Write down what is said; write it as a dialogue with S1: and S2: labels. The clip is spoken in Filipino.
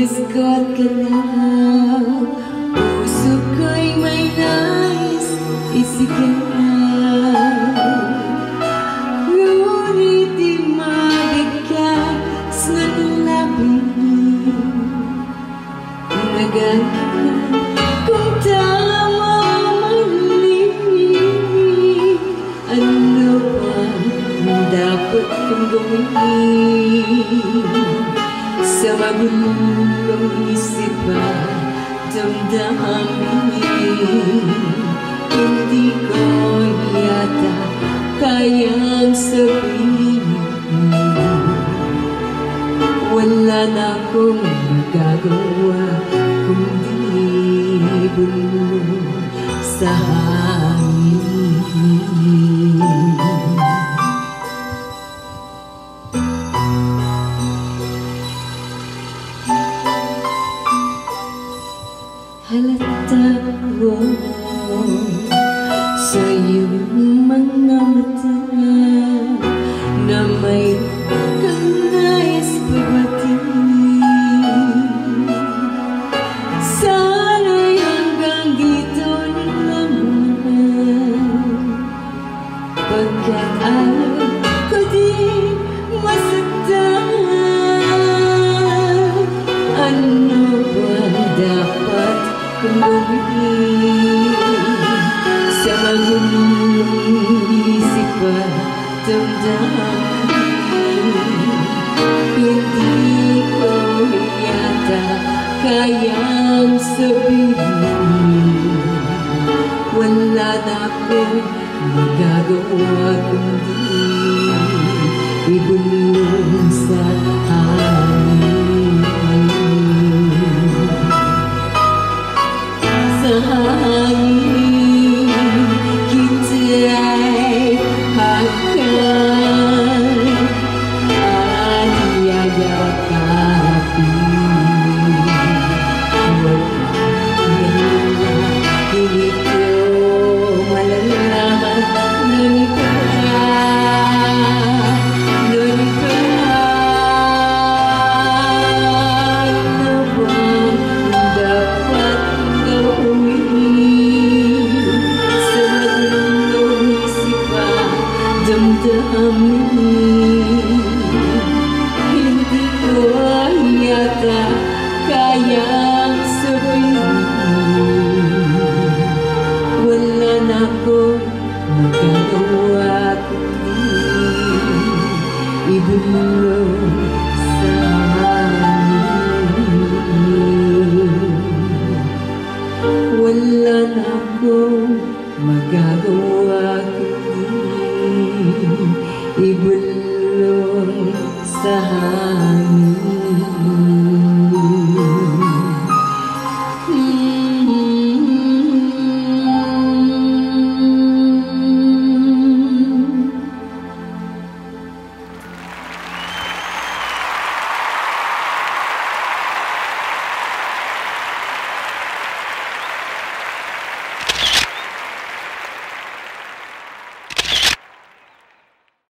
S1: Iskot ka na, puso ko'y may nais isigaw. Ngunit di mabigkas ng labi. Nagana kung tama mali. Ano ba dapat kong gawin? Sa magulong isip at damdamin, hindi ko yata kayang sabihin. Wala na akong magagawa kundi bulong sa hangin. Halata ko sa iyong mga mata na may kanais pagbatiin. Sana'y hanggang dito na naman, pagkat alam ko di masaktan. Ano ba dapat kung gawin sa magulong isip at damdamin? Hindi ko yata kayang sabihin. Wala na akong magagawa kundi ibulong sa hangin. Sa hangin kita'y hakan at yayakapin. Hindi ko malalaman ng iba. Hindi ko yata kayang sabihin. Wala na akong magagawa kundi ibulong sa hangin. Wala na akong magagawa kundi ibulong sa hangin.